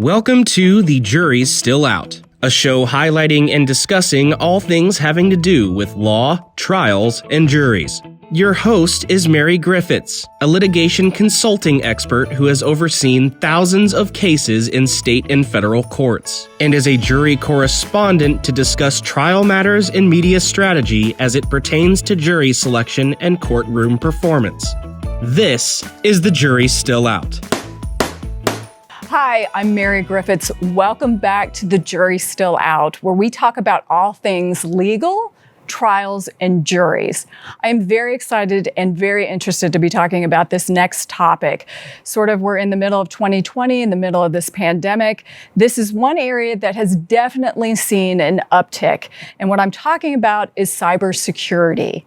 Welcome to The Jury's Still Out, a show highlighting and discussing all things having to do with law, trials, and juries. Your host is Mary Griffiths, a litigation consulting expert who has overseen thousands of cases in state and federal courts, and is a jury correspondent to discuss trial matters and media strategy as it pertains to jury selection and courtroom performance. This is The Jury's Still Out. Hi, I'm Mary Griffiths. Welcome back to The Jury's Still Out, where we talk about all things legal, trials, and juries. I am very excited and very interested to be talking about this next topic. We're in the middle of 2020, in the middle of this pandemic. This is one area that has definitely seen an uptick. And what I'm talking about is cybersecurity.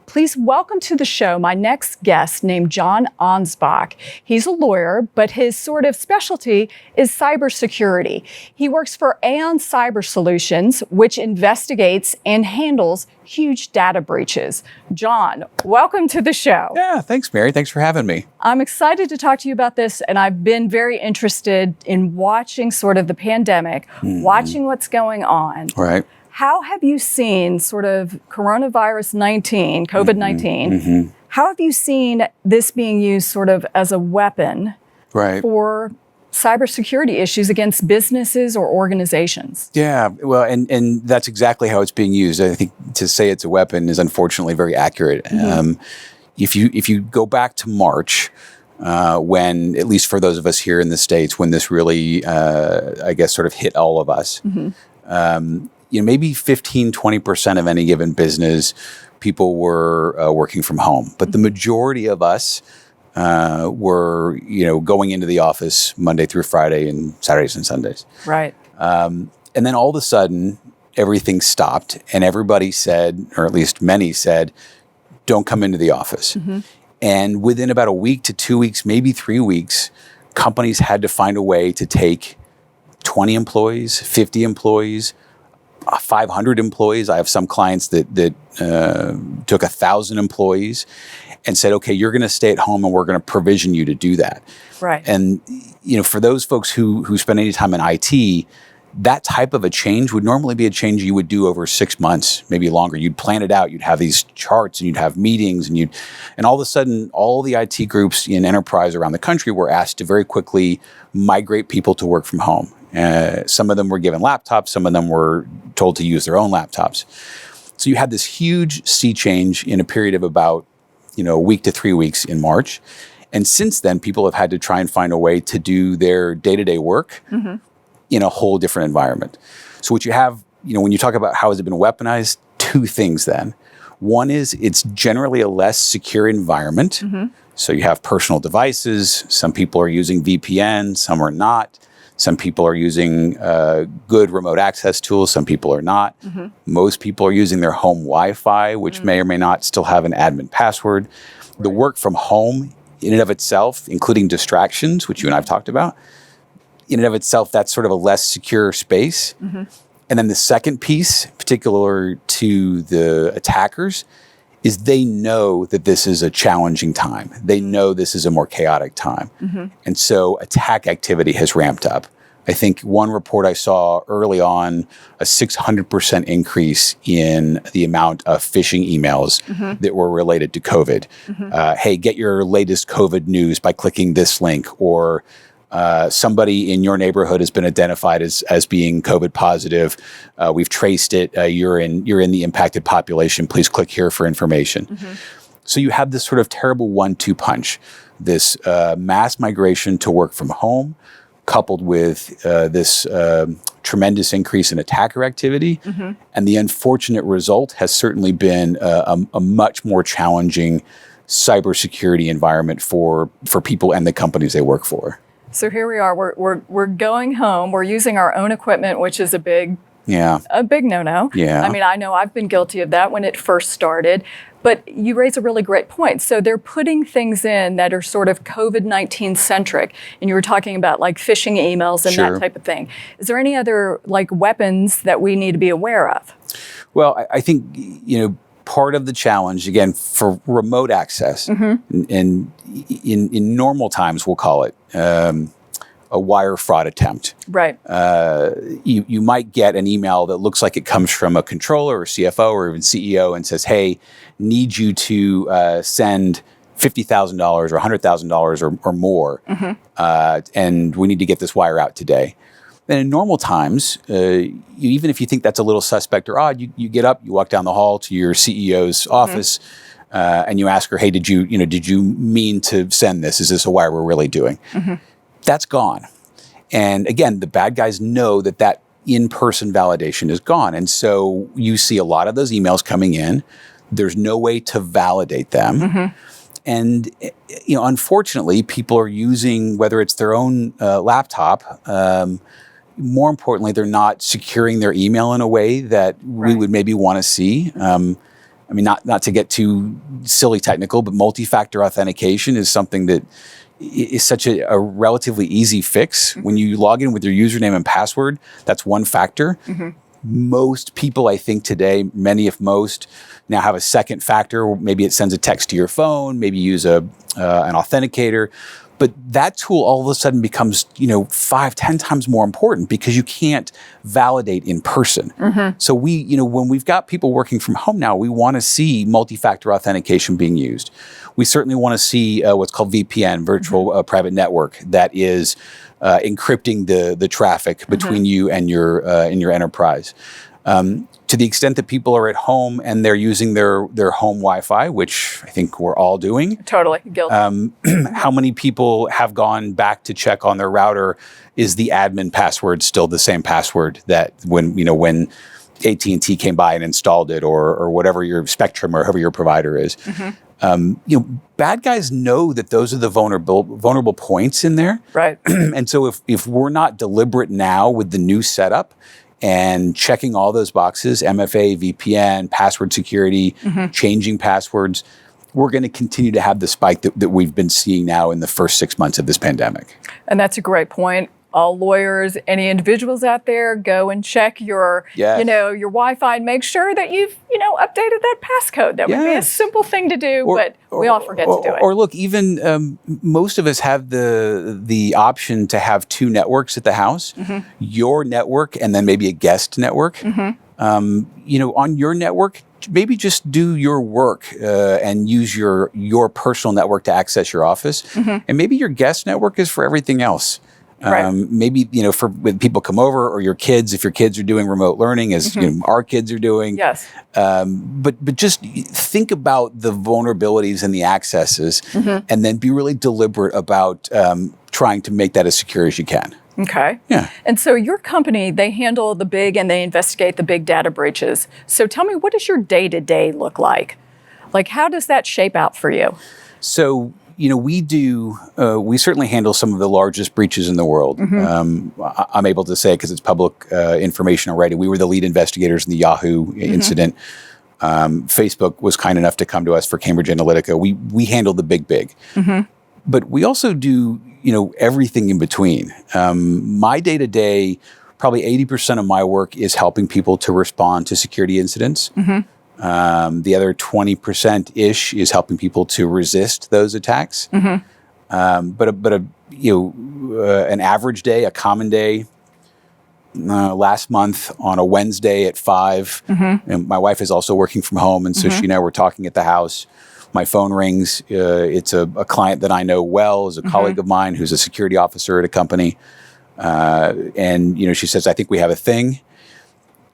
Please welcome to the show my next guest named John Ansbach. He's a lawyer, but his sort of specialty is cybersecurity. He works for Aon Cyber Solutions, which investigates and handles huge data breaches. John, welcome to the show. Yeah, thanks, Mary. Thanks for having me. I'm excited to talk to you about this, and I've been very interested in watching sort of the pandemic, watching what's going on. Right. How have you seen sort of COVID-19, how have you seen this being used sort of as a weapon for cybersecurity issues against businesses or organizations? Yeah, well, and that's exactly how it's being used. I think to say it's a weapon is unfortunately very accurate. If you go back to March, when, at least for those of us here in the States, when this really, I guess, sort of hit all of us, maybe 15, 20% of any given business, people were working from home. But the majority of us were, going into the office Monday through Friday and Saturdays and Sundays. Right. And then all of a sudden, everything stopped and everybody said, or at least many said, don't come into the office. And within about a week to 2 weeks, maybe 3 weeks, companies had to find a way to take 20 employees, 50 employees, 500 employees. I have some clients that took 1,000 employees and said, okay, you're going to stay at home and we're going to provision you to do that. Right. And, for those folks who spend any time in IT, that type of a change would normally be a change you would do over 6 months, maybe longer. You'd plan it out. You'd have these charts and you'd have meetings and all of a sudden, all the IT groups in enterprise around the country were asked to very quickly migrate people to work from home. Some of them were given laptops. Some of them were told to use their own laptops. So you had this huge sea change in a period of about, a week to 3 weeks in March. And since then, people have had to try and find a way to do their day-to-day work in a whole different environment. So what you have, when you talk about how has it been weaponized, two things then. One is it's generally a less secure environment. So you have personal devices. Some people are using VPN, some are not. Some people are using good remote access tools. Some people are not. Most people are using their home Wi-Fi, which may or may not still have an admin password. The work from home in and of itself, including distractions, which you and I have talked about, in and of itself, that's sort of a less secure space. And then the second piece, particular to the attackers, is they know that this is a challenging time. They know this is a more chaotic time. And so attack activity has ramped up. I think one report I saw early on, a 600% increase in the amount of phishing emails that were related to COVID. Hey, get your latest COVID news by clicking this link, or somebody in your neighborhood has been identified as being COVID positive. We've traced it. You're in the impacted population. Please click here for information. So you have this sort of terrible 1-2 punch, this mass migration to work from home, coupled with this tremendous increase in attacker activity. And the unfortunate result has certainly been a much more challenging cybersecurity environment for people and the companies they work for. So here we are, we're going home, we're using our own equipment, which is a big no-no. Yeah. I mean, I know I've been guilty of that when it first started, but you raise a really great point. So they're putting things in that are sort of COVID-19 centric, and you were talking about like phishing emails and that type of thing. Is there any other like weapons that we need to be aware of? Well, I think, part of the challenge, again, for remote access, and in normal times, we'll call it, a wire fraud attempt. Right. You might get an email that looks like it comes from a controller or CFO or even CEO and says, hey, need you to send $50,000 or $100,000 or more, and we need to get this wire out today. And in normal times, even if you think that's a little suspect or odd, you get up, you walk down the hall to your CEO's office, and you ask her, hey, did you mean to send this? Is this a wire we're really doing? That's gone. And again, the bad guys know that in-person validation is gone. And so you see a lot of those emails coming in. There's no way to validate them. And unfortunately, people are using, whether it's their own laptop, more importantly, they're not securing their email in a way that we would maybe want to see. I mean, not to get too silly technical, but multi-factor authentication is something that is such a relatively easy fix. When you log in with your username and password, that's one factor. Most people, I think today, many if most, now have a second factor. Maybe it sends a text to your phone, maybe use an authenticator. But that tool all of a sudden becomes, 5-10 times more important because you can't validate in person. So when we've got people working from home now, we want to see multi-factor authentication being used. We certainly want to see what's called VPN, virtual private network, that is encrypting the traffic between you and your enterprise. To the extent that people are at home and they're using their home Wi-Fi, which I think we're all doing. Totally. Guilty. How many people have gone back to check on their router? Is the admin password still the same password that when AT&T came by and installed it, or whatever your Spectrum or whoever your provider is? Bad guys know that those are the vulnerable points in there. Right. And so if we're not deliberate now with the new setup and checking all those boxes, MFA, VPN, password security, changing passwords, we're going to continue to have the spike that we've been seeing now in the first 6 months of this pandemic. And that's a great point. All lawyers, any individuals out there, go and check your Wi-Fi and make sure that you've, updated that passcode. That would be a simple thing to do, but we all forget to do it. Or look, even most of us have the option to have two networks at the house, your network and then maybe a guest network. On your network, maybe just do your work and use your personal network to access your office. And maybe your guest network is for everything else. Maybe, for when people come over, or your kids, if your kids are doing remote learning, as our kids are doing. Yes. But just think about the vulnerabilities and the accesses, and then be really deliberate about trying to make that as secure as you can. Okay. Yeah. And so your company, they handle the big and they investigate the big data breaches. So tell me, what does your day-to-day look like? Like, how does that shape out for you? So, we certainly handle some of the largest breaches in the world. I'm able to say, because it's public information already, we were the lead investigators in the Yahoo incident. Facebook was kind enough to come to us for Cambridge Analytica. We handle the big. But we also do, everything in between. My day-to-day, probably 80% of my work is helping people to respond to security incidents. The other 20%-ish is helping people to resist those attacks. But an average day, a common day, last month on a Wednesday at 5, and my wife is also working from home, and so she and I were talking at the house. My phone rings. It's a client that I know well, is a colleague of mine who's a security officer at a company. And she says, I think we have a thing.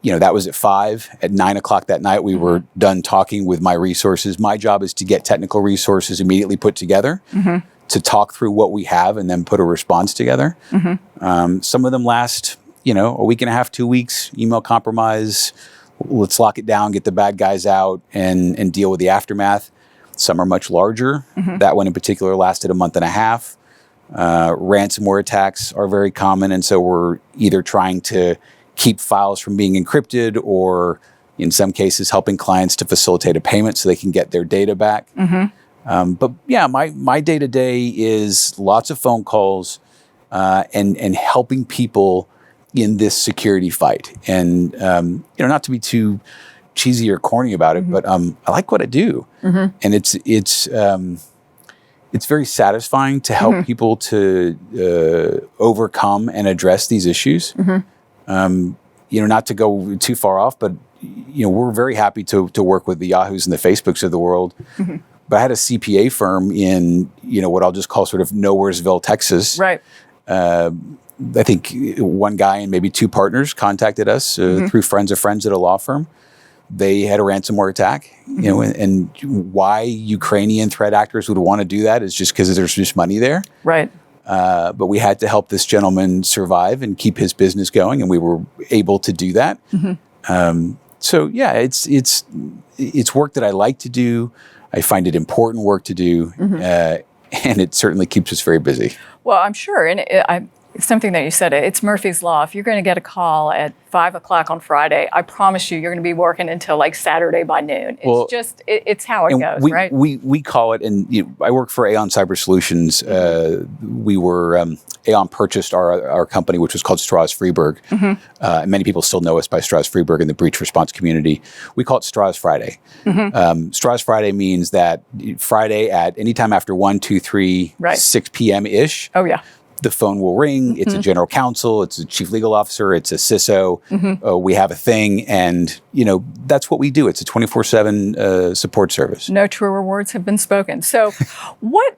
That was at 5. At 9 o'clock that night, we were done talking with my resources. My job is to get technical resources immediately put together, to talk through what we have and then put a response together. Some of them last, a week and a half, 2 weeks, email compromise. Let's lock it down, get the bad guys out, and deal with the aftermath. Some are much larger. That one in particular lasted a month and a half. Ransomware attacks are very common, and so we're either trying to keep files from being encrypted, or in some cases helping clients to facilitate a payment so they can get their data back. But yeah, my day-to-day is lots of phone calls and helping people in this security fight. And not to be too cheesy or corny about it, but I like what I do. And it's it's very satisfying to help people to overcome and address these issues. Not to go too far off, but we're very happy to work with the Yahoos and the Facebooks of the world. But I had a CPA firm in what I'll just call sort of Nowheresville, Texas. Right. I think one guy and maybe two partners contacted us through friends of friends at a law firm. They had a ransomware attack, and why Ukrainian threat actors would want to do that is just because there's just money there. Right. But we had to help this gentleman survive and keep his business going, and we were able to do that. So yeah, it's work that I like to do. I find it important work to do, and it certainly keeps us very busy. Well, I'm sure, and it's something that you said, it's Murphy's Law. If you're going to get a call at 5 o'clock on Friday, I promise you're going to be working until like Saturday by noon. It's how it goes, right? We call it, and I work for Aon Cyber Solutions. We were, Aon purchased our company, which was called Stroz Friedberg. And many people still know us by Stroz Friedberg in the breach response community. We call it Stroz Friday. Stroz Friday means that Friday at any time after 1, 2, 3, 6 p.m.-ish. Oh, yeah. The phone will ring. It's a general counsel. It's a chief legal officer. It's a CISO. We have a thing. And, that's what we do. It's a 24/7 support service. No truer words have been spoken. So what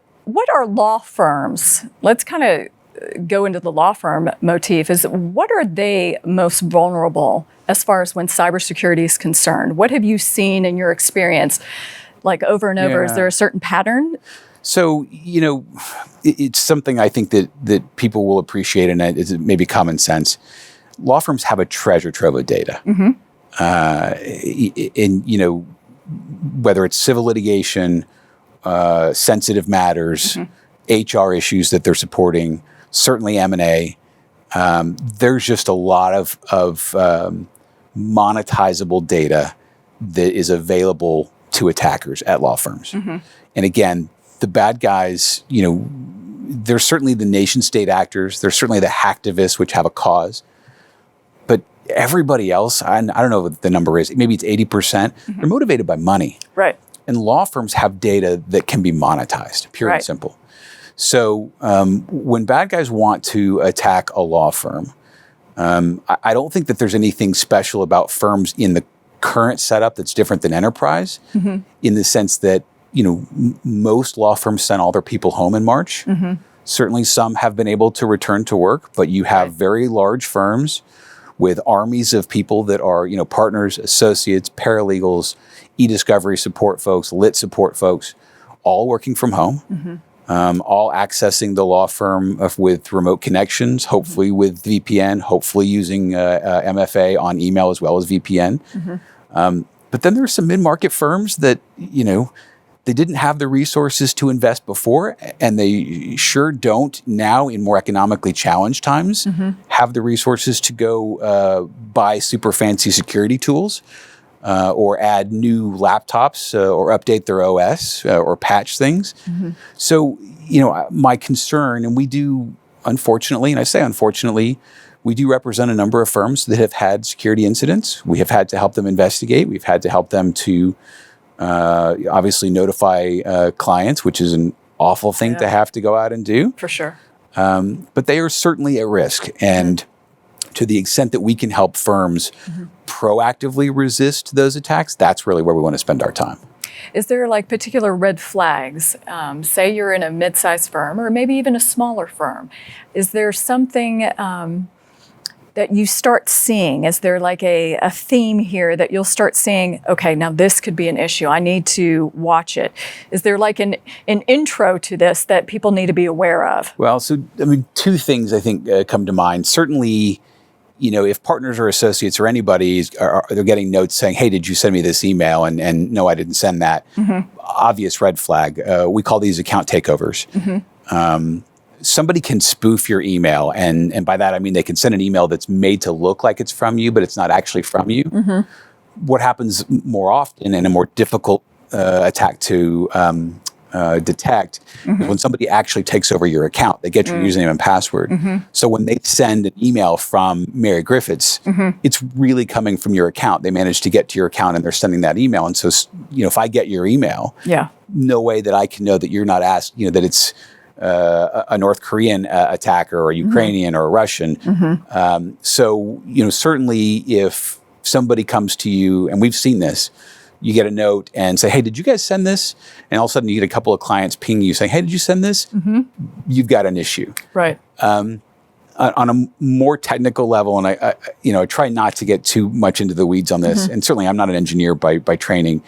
are law firms? Let's kind of go into the law firm motif. What are they most vulnerable as far as when cybersecurity is concerned? What have you seen in your experience? Like over and over, is there a certain pattern? So, it's something I think that people will appreciate, and it's maybe common sense. Law firms have a treasure trove of data. Whether it's civil litigation, sensitive matters, HR issues that they're supporting, certainly M&A, there's just a lot of monetizable data that is available to attackers at law firms. And again, the bad guys, there's certainly the nation state actors. There's certainly the hacktivists, which have a cause. But everybody else, I don't know what the number is. Maybe it's 80%. They're motivated by money. Right. And law firms have data that can be monetized, pure and simple. So when bad guys want to attack a law firm, I don't think that there's anything special about firms in the current setup that's different than enterprise, in the sense that most law firms sent all their people home in March. Certainly some have been able to return to work, but you have very large firms with armies of people that are, partners, associates, paralegals, e-discovery support folks, lit support folks, all working from home, all accessing the law firm with remote connections, hopefully with VPN, hopefully using MFA on email as well as VPN. But then there are some mid-market firms that, they didn't have the resources to invest before, and they sure don't now in more economically challenged times have the resources to go buy super fancy security tools or add new laptops or update their OS or patch things. So, my concern, and we do, unfortunately, and I say unfortunately, we do represent a number of firms that have had security incidents. We have had to help them investigate. We've had to help them to obviously notify clients, which is an awful thing to have to go out and do. For sure. But they are certainly at risk. And to the extent that we can help firms proactively resist those attacks, that's really where we want to spend our time. Is there like particular red flags? Say you're in a mid-sized firm or maybe even a smaller firm. Is there something that you start seeing? Is there like a theme here that you'll start seeing, okay, now this could be an issue. I need to watch it. Is there like an intro to this that people need to be aware of? Well, so, two things I think come to mind. Certainly, if partners or associates or anybody, they're getting notes saying, hey, did you send me this email? And no, I didn't send that. Obvious red flag. We call these account takeovers. Somebody can spoof your email, and by that I mean they can send an email that's made to look like it's from you, but it's not actually from you. What happens more often, and a more difficult attack to detect is when somebody actually takes over your account. They get your username and password. So when they send an email from Mary Griffiths, it's really coming from your account. They managed to get to your account and they're sending that email. And so, if I get your email, no way that I can know that you're not asked, that it's a North Korean attacker or a Ukrainian or a Russian. So, certainly if somebody comes to you, and we've seen this, you get a note and say, hey, did you guys send this? And all of a sudden you get a couple of clients ping you saying, hey, did you send this? You've got an issue. Right. On a more technical level, and I try not to get too much into the weeds on this, and certainly I'm not an engineer by training,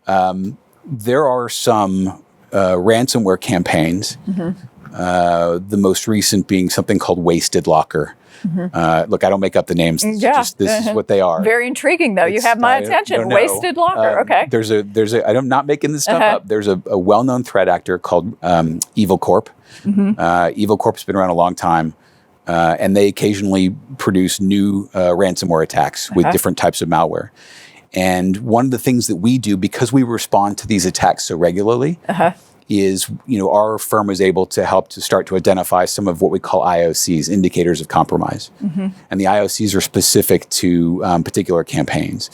there are some ransomware campaigns, the most recent being something called Wasted Locker. Look, I don't make up the names. This is what they are. Very intriguing, though. You have my attention. Wasted Locker. Okay. There's a. I'm not making this stuff up. There's a well-known threat actor called Evil Corp. Evil Corp's been around a long time, and they occasionally produce new ransomware attacks with different types of malware. And one of the things that we do, because we respond to these attacks so regularly, is, our firm is able to help to start to identify some of what we call IOCs, indicators of compromise. And the IOCs are specific to particular campaigns.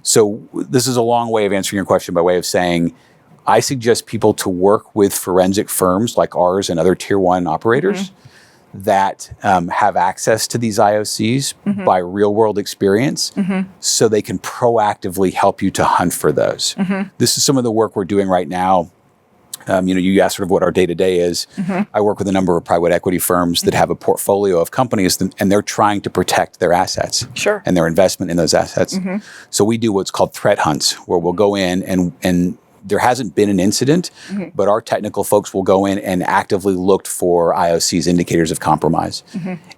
So this is a long way of answering your question by way of saying, I suggest people to work with forensic firms like ours and other tier 1 operators that have access to these IOCs by real world experience, so they can proactively help you to hunt for those. This is some of the work we're doing right now. You asked sort of what our day-to-day is. I work with a number of private equity firms that have a portfolio of companies, and they're trying to protect their assets and their investment in those assets. So we do what's called threat hunts, where we'll go in and there hasn't been an incident, but our technical folks will go in and actively look for IOCs, indicators of compromise.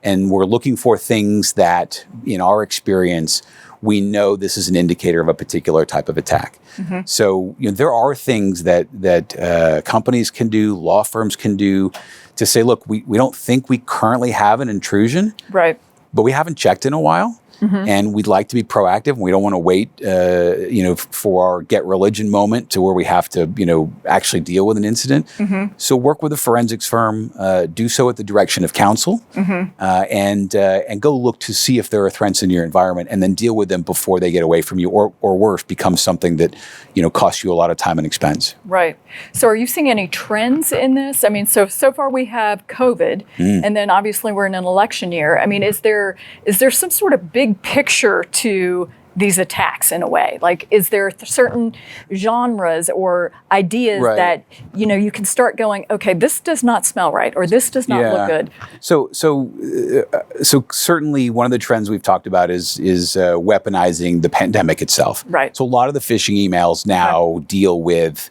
And we're looking for things that, in our experience, we know this is an indicator of a particular type of attack. So there are things that companies can do, law firms can do, to say, look, we don't think we currently have an intrusion, but we haven't checked in a while. And we'd like to be proactive. We don't want to wait, for our get religion moment to where we have to, actually deal with an incident. So work with a forensics firm, do so at the direction of counsel, and go look to see if there are threats in your environment, and then deal with them before they get away from you, or worse, become something that, costs you a lot of time and expense. Right. So are you seeing any trends in this? I mean, so far we have COVID, and then obviously we're in an election year. I mean, is there some sort of big picture to these attacks in a way? Like, is there certain genres or ideas that, you can start going, okay, this does not smell right, or this does not look good? So certainly one of the trends we've talked about is weaponizing the pandemic itself. Right. So a lot of the phishing emails now deal with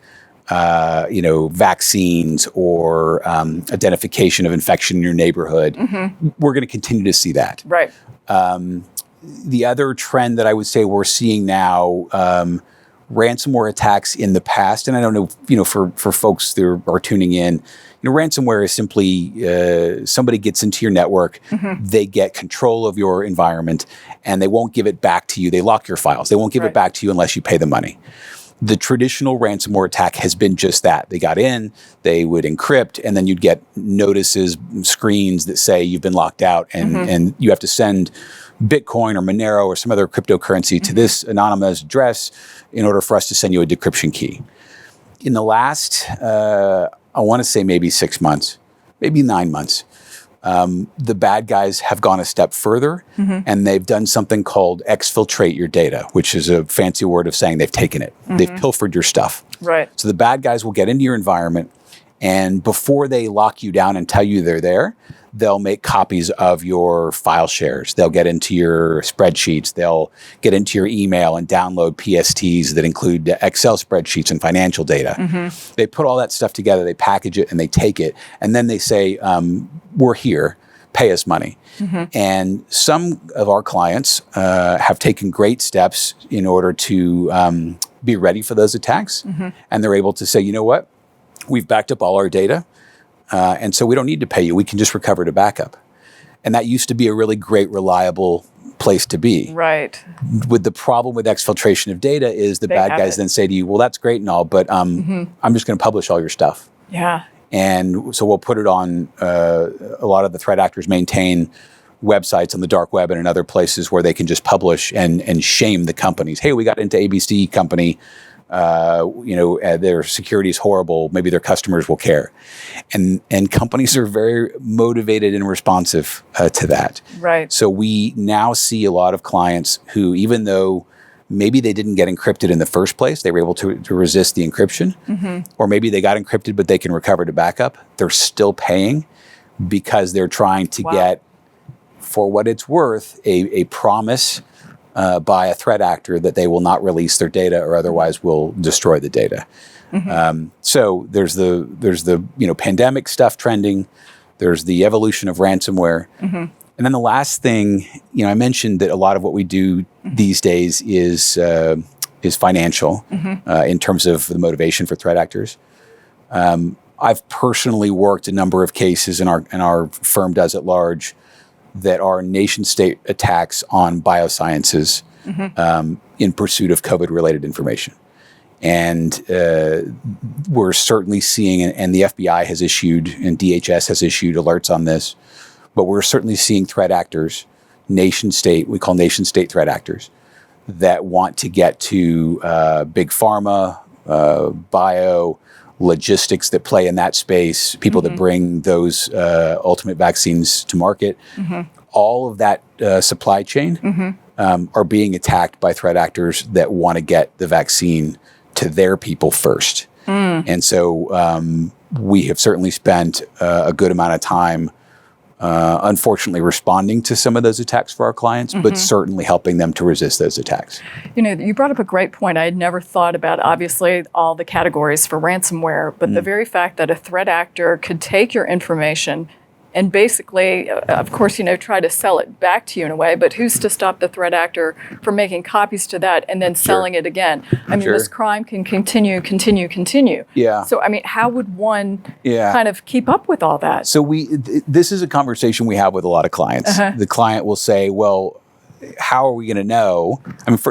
vaccines or identification of infection in your neighborhood. We're going to continue to see that. Right. The other trend that I would say we're seeing now, ransomware attacks in the past, and I don't know, for folks that are tuning in, ransomware is simply somebody gets into your network, they get control of your environment, and they won't give it back to you. They lock your files. They won't give it back to you unless you pay the money. The traditional ransomware attack has been just that. They got in, they would encrypt, and then you'd get notices, screens that say you've been locked out, and you have to send Bitcoin or Monero or some other cryptocurrency to this anonymous address in order for us to send you a decryption key. In the last, I want to say maybe 6 months, maybe 9 months, the bad guys have gone a step further, and they've done something called exfiltrate your data, which is a fancy word of saying they've taken it. They've pilfered your stuff. Right. So the bad guys will get into your environment, and before they lock you down and tell you they're there, they'll make copies of your file shares. They'll get into your spreadsheets. They'll get into your email and download PSTs that include Excel spreadsheets and financial data. They put all that stuff together, they package it, and they take it. And then they say, we're here, pay us money. And some of our clients have taken great steps in order to be ready for those attacks. And they're able to say, you know what? We've backed up all our data. And so we don't need to pay you. We can just recover to backup. And that used to be a really great, reliable place to be. Right. With the problem with exfiltration of data is the They bad have guys it. then say to you, well, that's great and all, but I'm just going to publish all your stuff. Yeah. And so we'll put it on, a lot of the threat actors maintain websites on the dark web and in other places where they can just publish and shame the companies. Hey, we got into ABC company, their security is horrible. Maybe their customers will care. And companies are very motivated and responsive to that. Right. So we now see a lot of clients who, even though maybe they didn't get encrypted in the first place, they were able to resist the encryption, or maybe they got encrypted, but they can recover to backup. They're still paying because they're trying to get, for what it's worth, a promise by a threat actor that they will not release their data or otherwise will destroy the data. So there's the pandemic stuff trending. There's the evolution of ransomware. And then the last thing, I mentioned that a lot of what we do these days is financial in terms of the motivation for threat actors. I've personally worked a number of cases, and our firm does at large, that are nation-state attacks on biosciences in pursuit of COVID-related information. And we're certainly seeing, and the FBI has issued, and DHS has issued alerts on this, but we're certainly seeing threat actors, nation-state, we call nation-state threat actors, that want to get to big pharma, bio, logistics that play in that space, people that bring those ultimate vaccines to market. All of that supply chain are being attacked by threat actors that want to get the vaccine to their people first. And so we have certainly spent a good amount of time unfortunately responding to some of those attacks for our clients, but certainly helping them to resist those attacks. You brought up a great point. I had never thought about, obviously, all the categories for ransomware, but the very fact that a threat actor could take your information and basically, of course, try to sell it back to you in a way, but who's to stop the threat actor from making copies to that and then selling it again? I mean, this crime can continue. Yeah. So, how would one kind of keep up with all that? So this is a conversation we have with a lot of clients. The client will say, well, how are we going to know?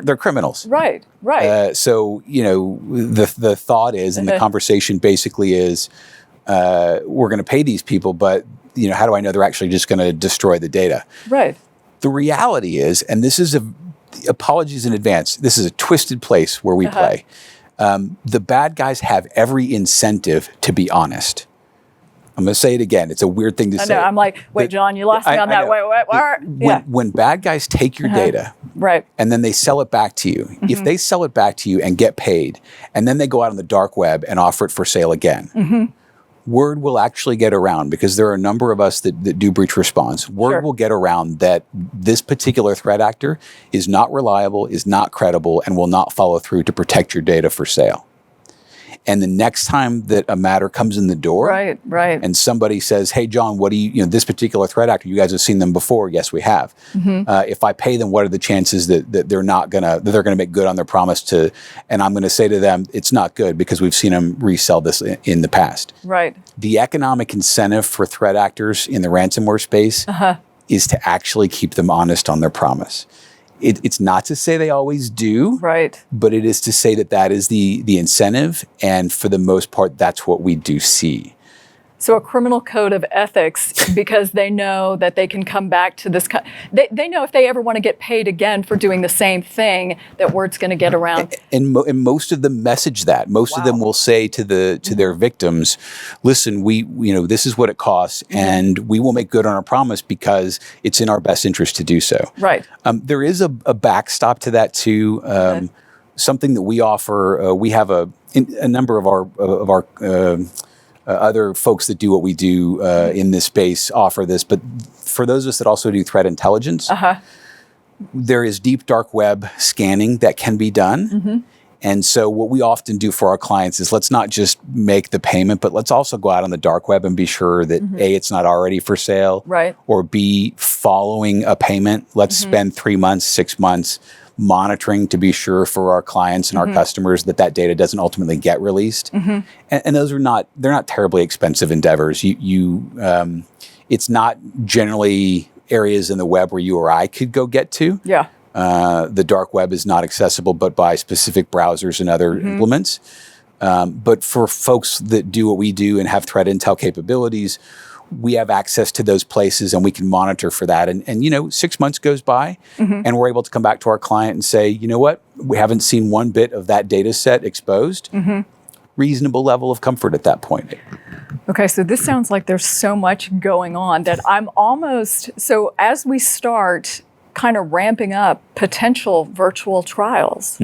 They're criminals. Right. So, the thought is, and the conversation basically is, we're going to pay these people, but how do I know they're actually just going to destroy the data? Right. The reality is, and this is apologies in advance, this is a twisted place where we play. The bad guys have every incentive to be honest. I'm going to say it again. It's a weird thing to say. I know. I'm like, wait, John, you lost me on that. Wait. When bad guys take your data, right, and then they sell it back to you, if they sell it back to you and get paid, and then they go out on the dark web and offer it for sale again, word will actually get around, because there are a number of us that do breach response. Word will get around that this particular threat actor is not reliable, is not credible, and will not follow through to protect your data for sale. And the next time that a matter comes in the door, right, and somebody says, "Hey, John, what do you this particular threat actor? You guys have seen them before." Yes, we have. If I pay them, what are the chances that they're gonna make good on their promise to? And I'm going to say to them, it's not good, because we've seen them resell this in the past. Right. The economic incentive for threat actors in the ransomware space is to actually keep them honest on their promise. It's not to say they always do, right, but it is to say that is the incentive, and for the most part, that's what we do see. So a criminal code of ethics, because they know that they can come back to this. They know if they ever want to get paid again for doing the same thing, that word's going to get around. And most of them message that. Most of them will say to their victims, "Listen, we this is what it costs, and we will make good on our promise because it's in our best interest to do so." Right. There is a backstop to that too. Something that we offer. We have a number of our other folks that do what we do in this space offer this, but for those of us that also do threat intelligence, there is deep dark web scanning that can be done. And so what we often do for our clients is, let's not just make the payment, but let's also go out on the dark web and be sure that A, it's not already for sale, right, or B, following a payment. Let's spend 3 months, 6 months monitoring to be sure for our clients and our customers that data doesn't ultimately get released. And those they're not terribly expensive endeavors. It's not generally areas in the web where you or I could go get to. Yeah. The dark web is not accessible, but by specific browsers and other implements. But for folks that do what we do and have threat intel capabilities, we have access to those places and we can monitor for that. And 6 months goes by and we're able to come back to our client and say, you know what, we haven't seen one bit of that data set exposed. Reasonable level of comfort at that point. Okay, so this sounds like there's so much going on that I'm almost, so as we start kind of ramping up potential virtual trials,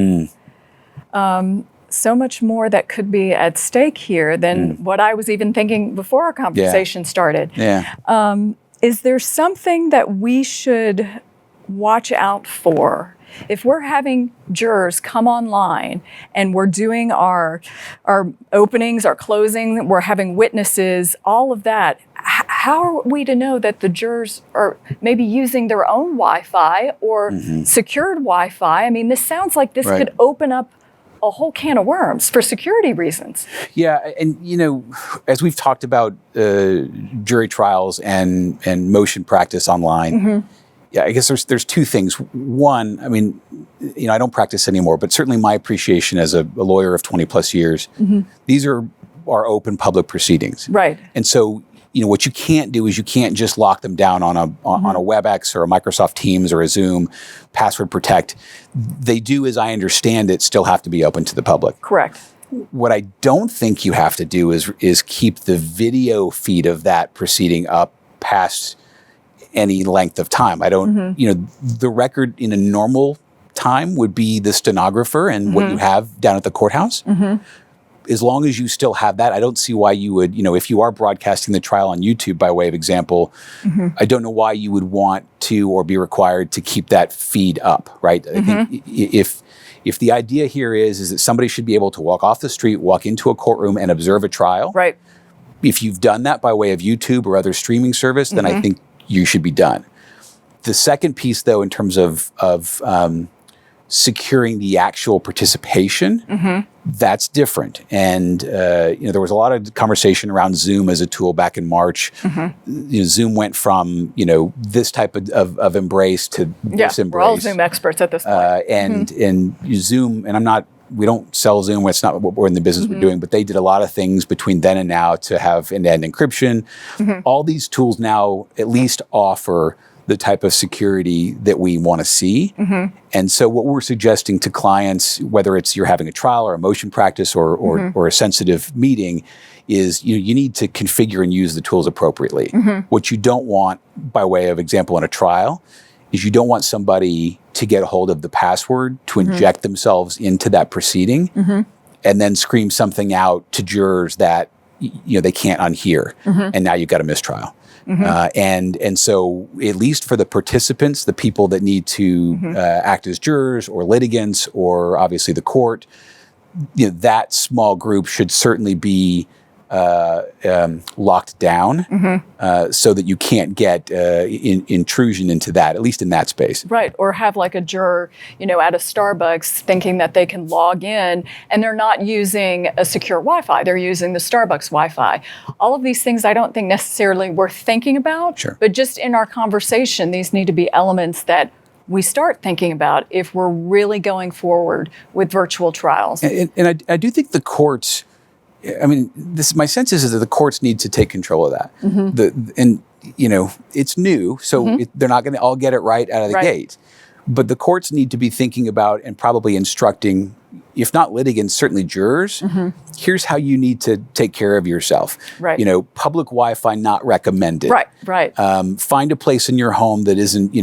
so much more that could be at stake here than what I was even thinking before our conversation started. Is there something that we should watch out for? If we're having jurors come online and we're doing our openings, our closing, we're having witnesses, all of that, how are we to know that the jurors are maybe using their own Wi-Fi or secured Wi-Fi? I mean, this sounds like this could open up a whole can of worms for security reasons. Yeah, and as we've talked about jury trials and motion practice online, yeah, I guess there's two things. One, I mean, I don't practice anymore, but certainly my appreciation as a lawyer of 20 plus years, these are open public proceedings. Right. And so, what you can't do is you can't just lock them down on a WebEx or a Microsoft Teams or a Zoom, password protect. They do, as I understand it, still have to be open to the public. Correct. What I don't think you have to do is keep the video feed of that proceeding up past any length of time. I don't, the record in a normal time would be the stenographer and what you have down at the courthouse. As long as you still have that, I don't see why you would, if you are broadcasting the trial on YouTube by way of example, I don't know why you would want to or be required to keep that feed up, right? I think if the idea here is that somebody should be able to walk off the street, walk into a courtroom and observe a trial. Right. If you've done that by way of YouTube or other streaming service, then I think you should be done. The second piece, though, in terms of securing the actual participation, that's different. And there was a lot of conversation around Zoom as a tool back in March. Zoom went from this type of embrace to this embrace. We're all Zoom experts at this point. And Zoom, and we don't sell Zoom. It's not what we're in the business we're doing, but they did a lot of things between then and now to have end-to-end encryption. All these tools now at least offer the type of security that we want to see. And so what we're suggesting to clients, whether it's you're having a trial or a motion practice or a sensitive meeting, is you need to configure and use the tools appropriately. What you don't want, by way of example in a trial, is you don't want somebody to get a hold of the password to inject themselves into that proceeding and then scream something out to jurors that they can't unhear. And now you've got a mistrial. And so at least for the participants, the people that need to act as jurors or litigants or obviously the court, that small group should certainly be locked down so that you can't get intrusion into that, at least in that space. Right, or have like a juror, at a Starbucks thinking that they can log in and they're not using a secure Wi-Fi, they're using the Starbucks Wi-Fi. All of these things I don't think necessarily we're thinking about, but just in our conversation, these need to be elements that we start thinking about if we're really going forward with virtual trials. And I do think the courts, my sense is that the courts need to take control of that. It's new, so they're not going to all get it right out of the gate. But the courts need to be thinking about and probably instructing, if not litigants, certainly jurors, here's how you need to take care of yourself. Right. Public Wi-Fi not recommended. Right. Find a place in your home that isn't,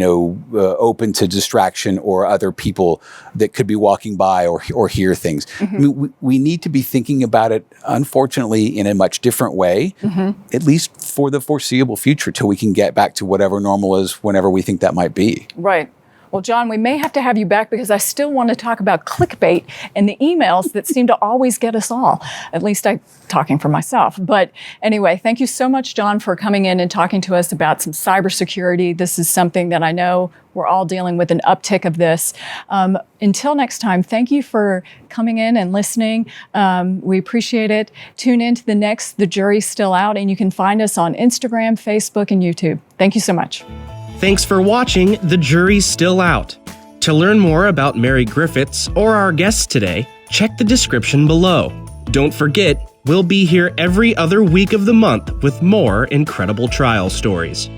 open to distraction or other people that could be walking by or hear things. We need to be thinking about it, unfortunately, in a much different way, at least for the foreseeable future, till we can get back to whatever normal is whenever we think that might be. Right. Well, John, we may have to have you back because I still want to talk about clickbait and the emails that seem to always get us all. At least I'm talking for myself. But anyway, thank you so much, John, for coming in and talking to us about some cybersecurity. This is something that I know we're all dealing with an uptick of this. Until next time, thank you for coming in and listening. We appreciate it. Tune in to the next The Jury's Still Out, and you can find us on Instagram, Facebook, and YouTube. Thank you so much. Thanks for watching The Jury's Still Out. To learn more about Mary Griffiths or our guests today, check the description below. Don't forget, we'll be here every other week of the month with more incredible trial stories.